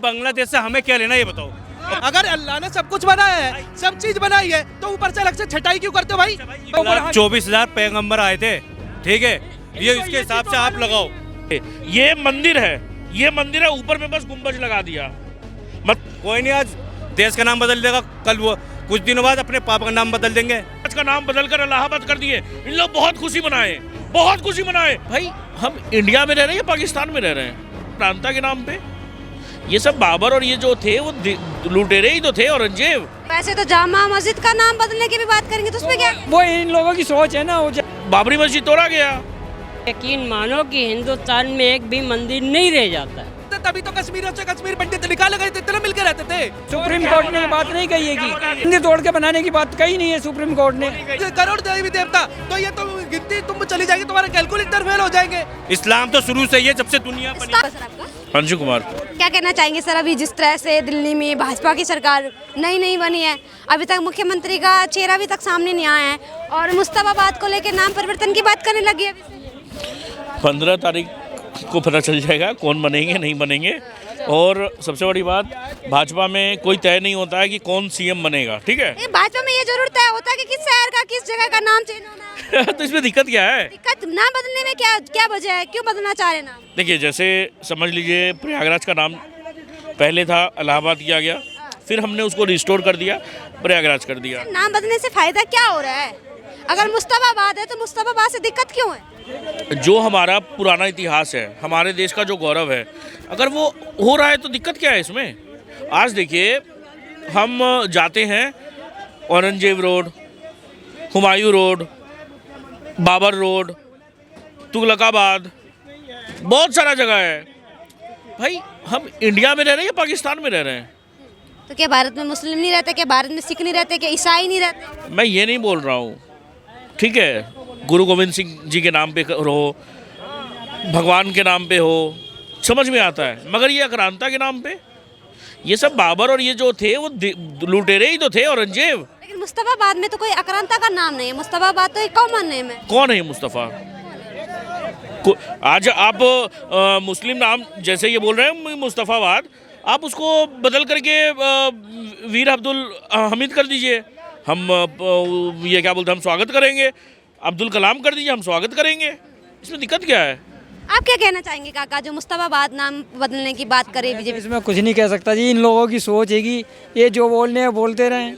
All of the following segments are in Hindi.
बांग्लादेश से हमें क्या लेना, ये बताओ। अगर अल्लाह ने सब कुछ बनाया है, सब चीज बनाई है, तो ऊपर से अलग से छटाई क्यों करते हो भाई? 24,000 पैगंबर आए थे, ठीक है, ये इसके हिसाब से आप लगाओ। ये मंदिर है, ये मंदिर है, ऊपर में बस गुंबज लगा दिया। कोई नहीं, आज देश का नाम बदल देगा, कल वो कुछ दिनों बाद अपने पापा का नाम बदल देंगे। आज का नाम बदलकर इलाहाबाद कर दिए। इन लोग बहुत खुशी मनाए, बहुत खुशी मनाए। भाई हम इंडिया में रह रहे हैं या पाकिस्तान में रह रहे हैं? प्रांता के नाम पे ये सब बाबर और ये जो थे वो लुटेरे ही तो थे, औरंगजेब। वैसे तो जामा मस्जिद का नाम बदलने की भी बात करेंगे तो उसमें क्या? वो इन लोगों की सोच है ना। बाबरी मस्जिद तोड़ा गया। यकीन मानो कि हिंदुस्तान में एक भी मंदिर नहीं रह जाता। तभी तो कश्मीरियों से कश्मीर पंडित निकाले गए थे, इतना मिलकर रहते थे। सुप्रीम कोर्ट ने बात नहीं कही है कि मंदिर तोड़ के बनाने की बात कही नहीं है सुप्रीम कोर्ट ने। करोड़ देवी देवता, तो ये तो गिनती तुम चली जाएगी, तुम्हारे कैलकुलेटर फेल हो जाएंगे। इस्लाम तो शुरू से ही है, जब से दुनिया बनी। अंशु कुमार, क्या कहना चाहेंगे सर? अभी जिस तरह से दिल्ली में भाजपा की सरकार नई बनी है, अभी तक मुख्यमंत्री का चेहरा अभी तक सामने नहीं आया है और मुस्तफाबाद को लेकर नाम परिवर्तन की बात करने लगी है। 15 तारीख को पता चल जाएगा कौन बनेंगे नहीं बनेंगे। और सबसे बड़ी बात, भाजपा में कोई तय नहीं होता है कि कौन सीएम बनेगा, ठीक है? भाजपा में ये जरूर तय होता है कि किस शहर का, किस जगह का नाम चेंज होना है। तो इसमें दिक्कत क्या है? दिक्कत नाम बदलने में क्या वजह है? क्यों बदलना चाह रहे नाम? देखिए, जैसे समझ लीजिए प्रयागराज का नाम पहले था, इलाहाबाद किया गया, फिर हमने उसको रिस्टोर कर दिया, प्रयागराज कर दिया। नाम बदलने से फायदा क्या हो रहा है? अगर मुस्तफाबाद है तो मुस्तफाबाद से दिक्कत क्यों है? जो हमारा पुराना इतिहास है, हमारे देश का जो गौरव है, अगर वो हो रहा है तो दिक्कत क्या है इसमें? आज देखिए, हम जाते हैं Aurangzeb road, Humayun road, Babur road, Tughlakabad, बहुत सारा जगह है। भाई हम इंडिया में रह रहे हैं या पाकिस्तान में रह रहे हैं? तो क्या भारत में मुस्लिम नहीं रहते? क्या भारत में सिख नहीं रहते? क्या ईसाई नहीं रहते? मैं ये नहीं बोल रहा हूँ, ठीक है, गुरु गोविंद सिंह जी के नाम पे रहो, भगवान के नाम पे हो, समझ में आता है, मगर ये आक्रांता के नाम पे, ये सब बाबर और ये जो थे वो लुटेरे ही तो थे, औरंगजेब। लेकिन मुस्तफाबाद में तो कोई आक्रांता का नाम नहीं है, मुस्तफाबाद तो एक कॉमन नेम है। कौन है मुस्तफ़ा? आज आप मुस्लिम नाम जैसे ये बोल रहे हैं मुस्तफ़ाबाद, आप उसको बदल करके वीर अब्दुल हमीद कर दीजिए, हम ये क्या बोलते हैं, हम स्वागत करेंगे। अब्दुल कलाम कर दीजिए, हम स्वागत करेंगे। इसमें दिक्कत क्या है? आप क्या कहना चाहेंगे काका, जो मुस्तफाबाद नाम बदलने की बात करे बीजेपी? इसमें कुछ नहीं कह सकता जी, इन लोगों की सोच है कि ये जो बोलने हैं बोलते रहें।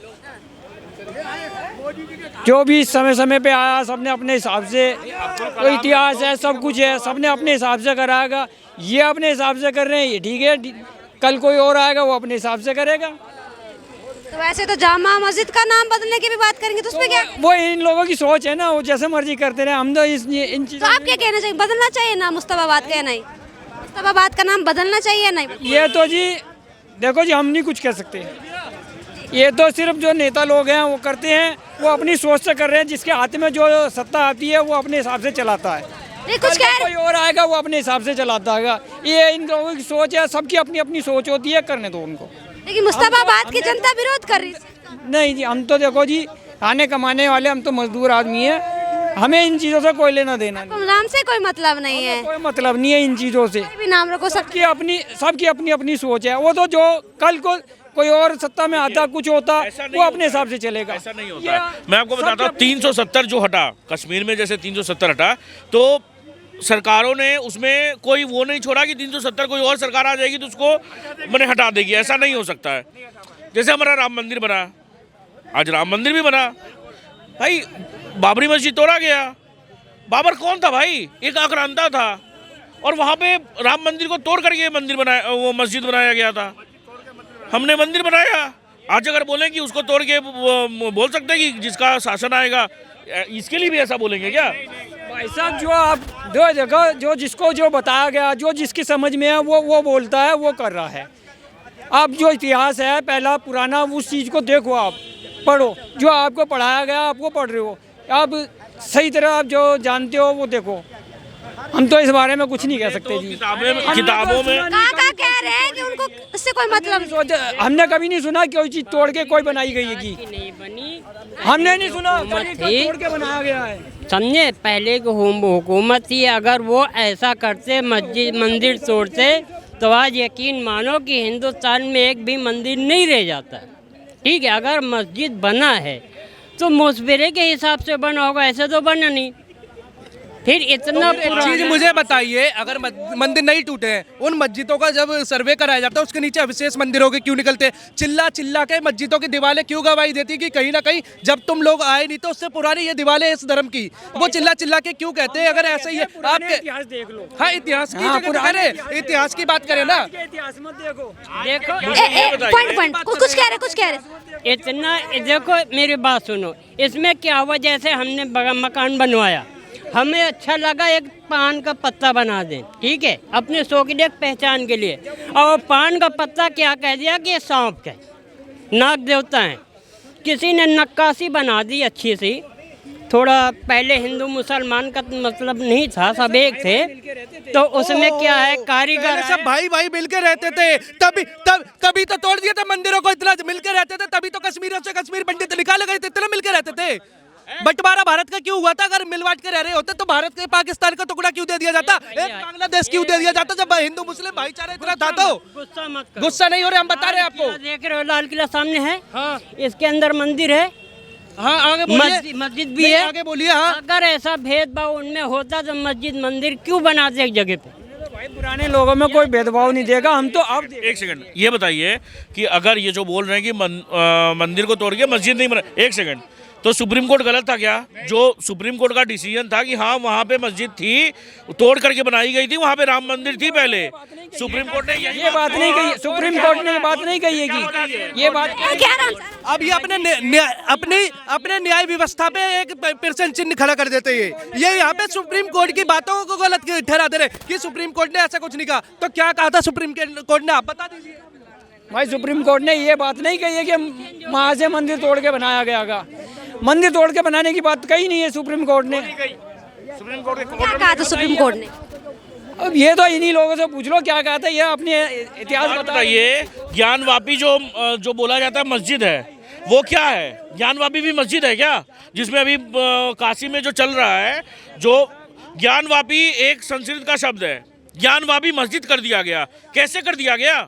जो भी समय पे आया सबने अपने हिसाब से, कोई इतिहास है, सब कुछ है, सबने अपने हिसाब से कराएगा। ये अपने हिसाब से कर रहे हैं, ये ठीक है। कल कोई और आएगा, वो अपने हिसाब से करेगा। तो वैसे तो जामा मस्जिद का नाम बदलने की भी बात करेंगे तो उसमें क्या? वो इन लोगों की सोच है ना, वो जैसे मर्जी करते रहे। हम तो इन चीज़ों। तो आप क्या कहना चाहिए, बदलना चाहिए ना मुस्तफाबाद का? नहीं, मुस्तफाबाद का नाम बदलना चाहिए नहीं? ये तो जी देखो जी, हम नहीं कुछ कह सकते। ये तो सिर्फ जो नेता लोग हैं वो करते हैं, वो अपनी सोच से कर रहे हैं। जिसके हाथ में जो सत्ता आती है वो अपने हिसाब से चलाता है। नहीं, कुछ कह कोई और आएगा वो अपने हिसाब से चलाता है। ये इन लोगों की सोच है, सबकी अपनी अपनी सोच होती है, करने दो उनको। लेकिन मुस्तफाबाद की जनता विरोध कर रही है। नहीं जी, हम तो देखो जी, खाने कमाने वाले, हम तो मजदूर आदमी हैं, हमें इन चीज़ों से कोई लेना देना नहीं। नाम से कोई मतलब नहीं है, कोई मतलब नहीं है इन चीज़ों से। भी नाम रखो, सबकी अपनी अपनी सोच है। वो तो जो कल को कोई और सत्ता में आता, कुछ होता, वो अपने हिसाब से चलेगा। ऐसा नहीं होता है। मैं आपको बताता हूँ, 370 जो हटा कश्मीर में, जैसे 370 हटा, तो सरकारों ने उसमें कोई वो नहीं छोड़ा कि 370 कोई और सरकार आ जाएगी तो उसको मैंने हटा देगी। ऐसा नहीं हो सकता है। जैसे हमारा राम मंदिर बना, आज राम मंदिर भी बना। भाई बाबरी मस्जिद तोड़ा गया। बाबर कौन था भाई? एक आक्रांता था, और वहाँ पे राम मंदिर को तोड़ करके मंदिर बनाया, वो मस्जिद बनाया गया था। हमने मंदिर बनाया। आज अगर बोलें कि उसको तोड़ के बोल सकते हैं कि जिसका शासन आएगा, इसके लिए भी ऐसा बोलेंगे क्या? भाई साहब, जो आप दो जगह जो जिसको जो बताया गया, जो जिसकी समझ में है वो बोलता है, वो कर रहा है। अब जो इतिहास है पहला पुराना, उस चीज़ को देखो, आप पढ़ो, जो आपको पढ़ाया गया आपको पढ़ रहे हो। आप सही तरह आप जो जानते हो वो देखो। हम तो इस बारे में कुछ नहीं कह सकते जी। किताबों में काका कह रहे हैं कि उनको इससे कोई मतलब। हमने कभी नहीं सुना कि कोई चीज़ तोड़ के कोई बनाई गई है कि नहीं बनी, हमने नहीं सुना तोड़ के बनाया गया है। समझे? पहले की हुकूमत थी, अगर वो ऐसा करते, मस्जिद मंदिर तोड़ते, तो आज यकीन मानो कि हिंदुस्तान में एक भी मंदिर नहीं रह जाता। ठीक है, अगर मस्जिद बना है तो मौसबरे के हिसाब से बना होगा, ऐसे तो बना नहीं। फिर इतना चीज मुझे बताइए, अगर मंदिर नहीं टूटे हैं, उन मस्जिदों का जब सर्वे कराया जाता है उसके नीचे अविशेष मंदिरों के क्यों निकलते हैं? चिल्ला चिल्ला के मस्जिदों की दीवारें क्यों गवाही देती कि कहीं ना कहीं जब तुम लोग आए नहीं तो उससे पुरानी ये दीवारें इस धर्म की, वो चिल्ला चिल्ला के क्यों कहते हैं? अगर ऐसा ही है आपके इतिहास देख लो। हाँ, इतिहास की जगह करें, इतिहास की बात करें ना। इतिहास मत देखो। पॉइंट कुछ कह रहे इतना देखो, मेरी बात सुनो, इसमें क्या हुआ, जैसे हमने मकान बनवाया, हमें अच्छा लगा एक पान का पत्ता बना दें, ठीक है, अपने शौक की पहचान के लिए, और पान का पत्ता क्या कह दिया कि ये सांप का नाग देवता है। किसी ने नक्काशी बना दी अच्छी सी, थोड़ा पहले हिंदू मुसलमान का मतलब नहीं था, सब एक थे, तो उसमें क्या है, कारीगर सब भाई भाई मिलकर रहते थे, तभी तो तोड़ दिया था मंदिरों को। इतना मिलकर रहते थे तभी तो कश्मीरों से कश्मीर पंडित निकाले गए थे, इतना मिलकर रहते थे। बंटवारा भारत का क्यों हुआ था? अगर मिल बांट के रह रहे होते तो भारत के पाकिस्तान का टुकड़ा क्यों दे दिया जाता? एक बांग्लादेश क्यों दे दिया जाता जब हिंदू मुस्लिम भाईचारा इतना था? तो गुस्सा मत करो। गुस्सा नहीं हो रहे, हम बता रहे हैं आपको। देख रहे हो लाल किला सामने है, हाँ इसके अंदर मंदिर है, हाँ, आगे बोलिए, मस्जिद भी है, आगे बोलिए। हाँ, अगर ऐसा भेदभाव उनमें होता तो मस्जिद मंदिर क्यों बनाते एक जगह पे? भाई पुराने लोगों में कोई भेदभाव नहीं देगा, हम तो अब एक सेकंड, ये बताइए कि अगर ये जो बोल रहे हैं कि मंदिर को तोड़ के मस्जिद नहीं बना, एक सेकंड, तो सुप्रीम कोर्ट गलत था क्या? जो सुप्रीम कोर्ट का डिसीजन था कि हाँ वहाँ पे मस्जिद थी, तोड़ करके बनाई गई थी, वहाँ पे राम मंदिर थी पहले, सुप्रीम कोर्ट ने ये बात नहीं कही, सुप्रीम कोर्ट ने ये बात नहीं कही है कि ये बात। अब ये अपने न्याय व्यवस्था पे एक प्रश्न चिन्ह खड़ा कर देते हैं। ये यहाँ पे सुप्रीम कोर्ट की बातों को गलत ठहरा दे रहे कि सुप्रीम कोर्ट ने ऐसा कुछ नहीं कहा। तो क्या कहा था सुप्रीम कोर्ट ने, आप बता दीजिए। भाई सुप्रीम कोर्ट ने ये बात नहीं कही है कि वहाँ से मंदिर तोड़ के बनाया गया का। मंदिर तोड़ के बनाने की बात कही नहीं है सुप्रीम कोर्ट ने। सुप्रीम कोर्ट क्या कहा था सुप्रीम कोर्ट ने? अब ये तो इन्हीं लोगों से पूछ लो क्या कहा था, ये अपने इतिहास बताइए। ज्ञानवापी जो बोला जाता है मस्जिद है, वो क्या है? ज्ञानवापी भी मस्जिद है क्या? जिसमें अभी काशी में जो चल रहा है, जो ज्ञानवापी एक संस्कृत का शब्द है, ज्ञानवापी मस्जिद कर दिया गया। कैसे कर दिया गया?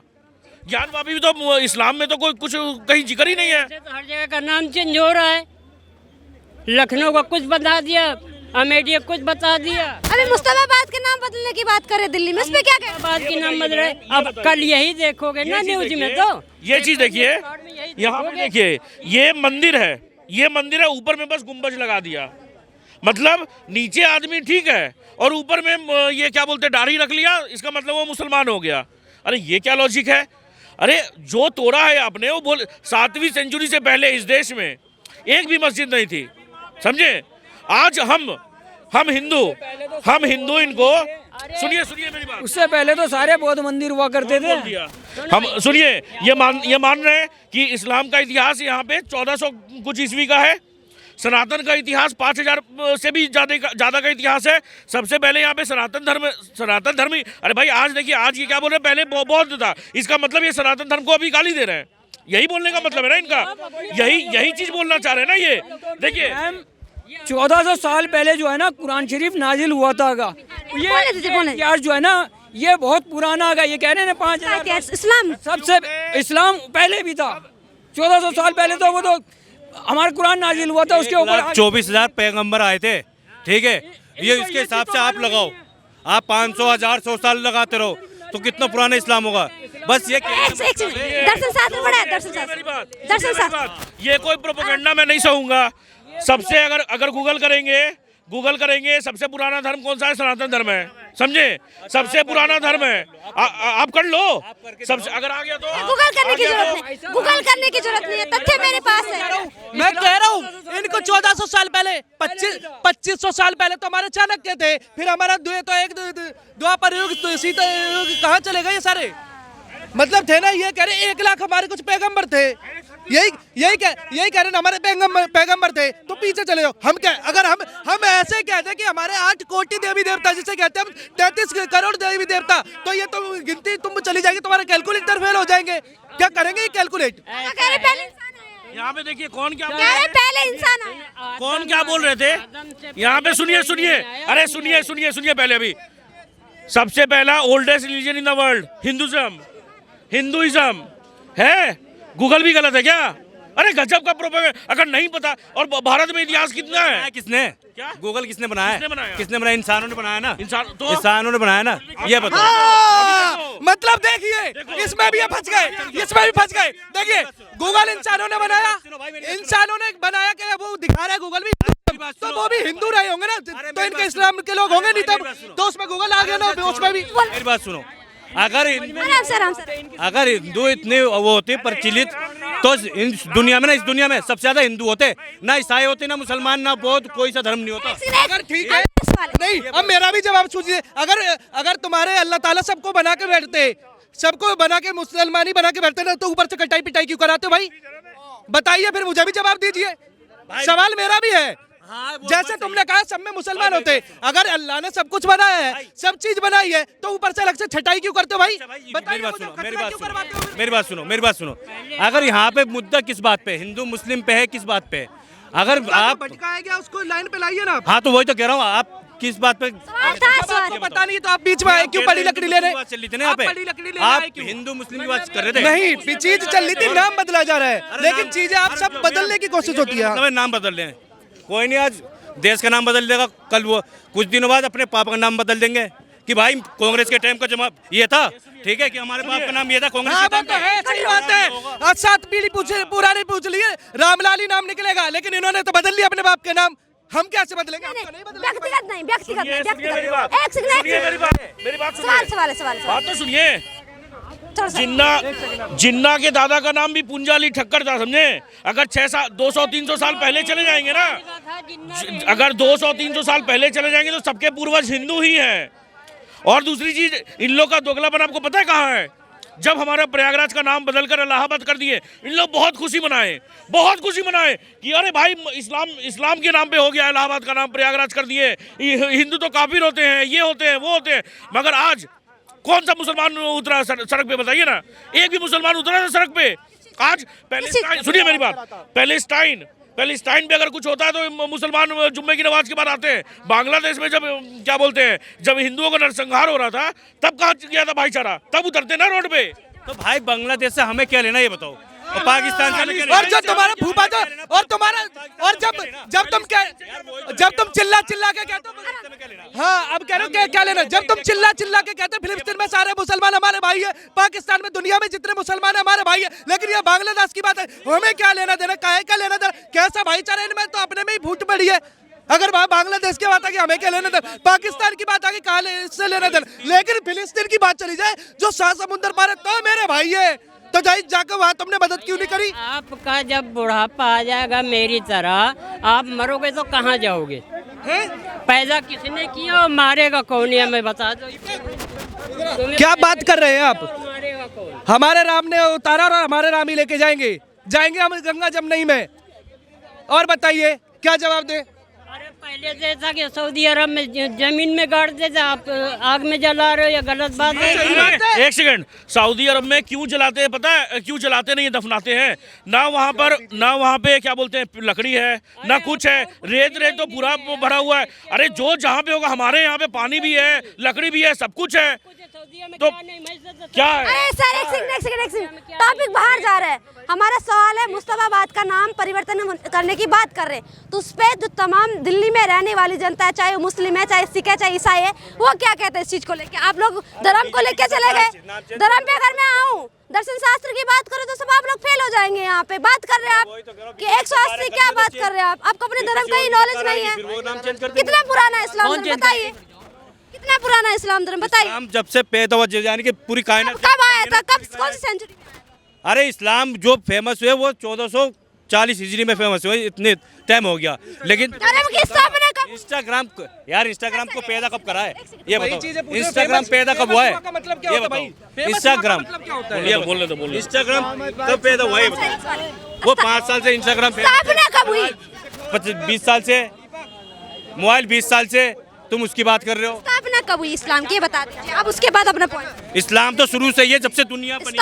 ज्ञानवापी भी तो इस्लाम में तो कोई कुछ कहीं जिक्र ही नहीं है। तो हर जगह का नाम चेंज हो रहा है, लखनऊ का कुछ बता दिया, अमेठी कुछ बता दिया। अभी मुस्तफाबाद के नाम बदलने की बात करे दिल्ली में, इस पे क्या कह? मुस्तफाबाद के नाम बदल रहे, अब कल यही देखोगे ना न्यूज में। तो ये चीज देखिए, यहाँ पे देखिए, ये मंदिर है, ये मंदिर है, ऊपर में बस गुम्बज लगा दिया, मतलब नीचे आदमी ठीक है और ऊपर में ये क्या बोलते दाढ़ी रख लिया, इसका मतलब वो मुसलमान हो गया। अरे ये क्या लॉजिक है? अरे जो तोड़ा है आपने, वो 7वीं सेंचुरी से पहले इस देश में एक भी मस्जिद नहीं थी, समझे? आज हम हिंदू इनको सुनिए मेरी बात, उससे पहले तो सारे बौद्ध मंदिर हुआ करते थे। हम सुनिए, ये मान रहे हैं कि इस्लाम का इतिहास यहाँ पे 1400 कुछ ईस्वी का है, सनातन का इतिहास 5000 से भी ज़्यादा का इतिहास है। सबसे पहले यहाँ पे सनातन धर्म ही, अरे भाई आज देखिए, आज ये क्या बोल रहे हैं, पहले बौद्ध था, इसका मतलब ये सनातन धर्म को अभी गाली दे रहे हैं। यही बोलने का मतलब है ना इनका, यही चीज़ बोलना चाह रहे हैं ना। ये देखिए 1400 साल पहले जो है ना कुरान शरीफ नाजिल हुआ था, ये इतिहास जो है ना ये बहुत पुराना है। ये कह रहे हैं 5000 इस्लाम सबसे, इस्लाम पहले भी था, 1400 साल पहले तो वो तो हमारा कुरान नाजिल हुआ था, उसके ऊपर 24,000 पैगंबर आए थे, ठीक है? ये इसके हिसाब से आप लगाओ, आप 500, 1000, 100 साल लगाते रहो तो कितना पुराना इस्लाम होगा? बस ये दर्शन साथ में बड़ा है, दर्शन साथ। ये कोई प्रोपेगेंडा मैं नहीं सहूंगा। सबसे अगर गूगल करेंगे सबसे पुराना धर्म कौन सा है? सनातन धर्म है, समझे? सबसे पुराना धर्म है। आप कर लो, सबसे अगर आ गया तो गूगल करने की जरूरत नहीं है, तथ्य मेरे पास है। मैं कह रहा हूँ इनको 1400 साल पहले, 2500 साल पहले तो हमारे चाणक्य थे, फिर हमारा द्वापर युग, सीता युग, कहाँ चले गए ये सारे? मतलब थे ना, ये कह रहे 1 लाख हमारे कुछ पैगंबर थे, यही कह रहे हमारे पैगंबर थे, तो पीछे चले जाओ। अगर हम ऐसे कहते कि हमारे 8 कोटि देवी देवता, जिसे कहते हैं हम 33 करोड़ देवी देवता, तो ये तो गिनती तुम चली जाएगी, तुम्हारे कैलकुलेटर फेल हो जाएंगे। क्या करेंगे ये कैलकुलेट? यहाँ पे देखिए कौन क्या पहले इंसान आया। कौन क्या बोल रहे थे यहाँ पे? सुनिए, अरे सुनिए पहले। अभी सबसे पहला oldest religion in the world Hinduism है। गूगल भी गलत है क्या? अरे गजब का प्रोपेगेंडा। अगर नहीं पता, और भारत में इतिहास कितना है? किसने? क्या गूगल किसने बनाया? किसने बनाया? इंसानों ने बनाया ना। इंसानों ने बनाया ना, ये बताओ। मतलब देखिए, इसमें भी ये फंस गए, इसमें भी फंस गए। देखिए, गूगल इंसानों ने बनाया, इंसानों ने बनाया कि वो दिखा रहा है गूगल भी, तो वो भी हिंदू रहे होंगे ना, तो इनके इस्लाम के लोग होंगे नहीं, तब तो उसमें गूगल आ गया ना, उसमें भी। मेरी बात सुनो, अगर हिंदू इतने वो होते प्रचलित, तो इस दुनिया में ना, इस दुनिया में सबसे ज्यादा हिंदू होते, ना ईसाई होते, ना मुसलमान, ना बौद्ध, कोई सा धर्म नहीं होता। अगर ठीक है, नहीं, अब मेरा भी जवाब सुनिए। अगर तुम्हारे अल्लाह ताला सबको बना के बैठते, सबको बना के मुसलमानी बना के बैठते ना, तो ऊपर से कटाई पिटाई क्यों कराते हो भाई? बताइए, फिर मुझे भी जवाब दीजिए। सवाल मेरा भी है। जैसे तुमने कहा सब में मुसलमान होते, अगर अल्लाह ने सब कुछ बनाया है, सब चीज बनाई है, तो ऊपर से अलग से छटाई क्यों करते हो भाई? मेरी बात सुनो, अगर यहाँ पे मुद्दा किस बात पे, हिंदू मुस्लिम पे है, किस बात पे? अगर आप भटकाया गया, उसको लाइन पे लाइए ना। हाँ, तो वही तो कह रहा हूँ, आप किस बात पे? पता नहीं, तो आप बीच में आए क्यों? बड़ी लकड़ी ले रहे? चल रही थी ना यहाँ पे, आप हिंदू मुस्लिम की बात कर रहे थे। नहीं, चीज चल रही थी, नाम बदला जा रहा है, लेकिन चीजें आप सब बदलने की कोशिश होती है। नाम बदल रहे हैं, कोई नहीं, आज देश का नाम बदल देगा, कल वो कुछ दिनों बाद अपने पापा का नाम बदल देंगे कि भाई कांग्रेस के टाइम का जमा ये था, ठीक है, कि हमारे बाप का नाम ये था कांग्रेस के टाइम पे। सही बात है। आज 7 पीढ़ी पुराने पूछ लिए, रामलाल ही नाम निकलेगा, लेकिन इन्होंने तो बदल लिया अपने बाप के नाम। हम कैसे बदलेंगे? व्यक्तिगत नहीं, व्यक्तिगत नहीं, मेरी बात बात तो सुनिए। जिन्ना के दादा का नाम भी पुंजाली ठक्कर था, समझे? अगर 200-300 साल पहले चले जाएंगे ना, अगर 200-300 साल पहले चले जाएंगे तो सबके पूर्वज हिंदू ही हैं। और दूसरी चीज, इन लोग का दोगलापन आपको पता है कहाँ है? जब हमारा प्रयागराज का नाम बदलकर इलाहाबाद कर दिए, इन लोग बहुत खुशी मनाए कि अरे भाई इस्लाम के नाम पे हो गया, इलाहाबाद का नाम प्रयागराज कर दिए, हिंदू तो काफिर होते हैं, ये होते हैं, वो होते हैं। मगर आज कौन सा मुसलमान उतरा सड़क पे? बताइए ना, एक भी मुसलमान उतरा था सड़क पे? आज पैलेस्टाइन, सुनिए मेरी बात, पैलेस्टाइन पे अगर कुछ होता है तो मुसलमान जुम्मे की नमाज के बाद आते हैं। बांग्लादेश में जब क्या बोलते हैं, जब हिंदुओं का नरसंहार हो रहा था, तब कहाँ गया था भाईचारा? तब उतरते ना रोड पे। तो भाई बांग्लादेश से हमें क्या लेना, ये बताओ? और पाकिस्तान से हमें क्या और जो तुम्हारा फूफा जो, और तुम्हारा, और जब तुम चिल्ला के कहते हो, हाँ, अब कह रहे हो क्या लेना? जब तुम चिल्ला के कहते हो फिलिस्तीन में सारे मुसलमान हमारे भाई है, पाकिस्तान में, दुनिया में जितने मुसलमान है हमारे भाई है, लेकिन ये बांग्लादेश की बात है, हमें क्या लेना देना? काहे का लेना देना? कैसा भाईचारा इनमें? तो अपने में ही फूट पड़ी है। अगर बांग्लादेश की बात आ गई, हमें क्या लेना देना? पाकिस्तान की बात आ गई, कहाँ इससे लेना देना? लेकिन फिलिस्तीन की बात चली जाए, जो 7 समुंदर पार है, तो मेरे भाई है, तो जाकर वहाँ तुमने मदद क्यों नहीं करी? आपका जब बुढ़ापा आ जाएगा मेरी तरह, आप मरोगे तो कहाँ जाओगे? पैदा किसने किया और मारेगा कौन? है मैं बता दो। क्या बात कर रहे हैं आप? मारेगा कौन? हमारे राम ने उतारा और हमारे राम ही लेके जाएंगे हम गंगा जमुना में। और बताइए क्या जवाब दे? अरे पहले से था कि सऊदी अरब में जमीन में गाड़ देते, आप आग में जला रहे हो, या गलत बात है? एक सेकंड, सऊदी अरब में क्यों जलाते हैं पता है? क्यों जलाते नहीं, दफनाते हैं ना। वहाँ पे क्या बोलते हैं, लकड़ी है ना, कुछ है, रेत तो पूरा भरा हुआ है। अरे जो जहाँ पे होगा, हमारे यहाँ पे पानी भी है, लकड़ी भी है, सब कुछ है, तो क्या है? अरे सर, एक सेकंड, टॉपिक बाहर जा रहा है। हमारा सवाल है, मुस्तफाबाद का नाम परिवर्तन करने की बात कर रहे हैं, तो उस पे जो तमाम दिल्ली में रहने वाली जनता है, चाहे वो मुस्लिम है, चाहे सिख है, चाहे ईसाई है, वो क्या कहते हैं इस चीज को लेके? आप लोग धर्म को लेके चले गए। धर्म पे अगर मैं आऊँ, दर्शन शास्त्र की बात करो, तो सब आप लोग फेल हो जाएंगे। यहाँ पे बात कर रहे हैं आप कि 180, क्या बात कर रहे हैं आप? आपको अपने धर्म का ही नॉलेज नहीं है। कितना पुराना है इस्लाम धर्म, बताइए? कितना पुराना है इस्लाम धर्म, बताइए? जब से पैदा हुआ, यानी कि पूरी कायनात कब आया था, कब, कौन सी सेंचुरी? अरे इस्लाम जो फेमस हुए वो 1440 हिजरी में फेमस हुए, इतने टाइम हो गया। लेकिन धर्म की स्थापना कब? इंस्टाग्राम को पैदा कब करा है, ये वही बताओ? चीजें पूछो, इंस्टाग्राम फेमस- पैदा कब हुआ है, का मतलब क्या ये होता है बताओ? भाई? इंस्टाग्राम ये बोल रहे इंस्टाग्राम कब पैदा हुआ है, वो 5 साल से इंस्टाग्राम स्थापना कब हुई? 20 साल से, मोबाइल 20 साल से, तुम उसकी बात कर रहे हो। स्थापना कब हुई इस्लाम की, बता दीजिए। अब उसके बाद अपना पॉइंट। इस्लाम तो शुरू से ही है, जब से दुनिया बनी है।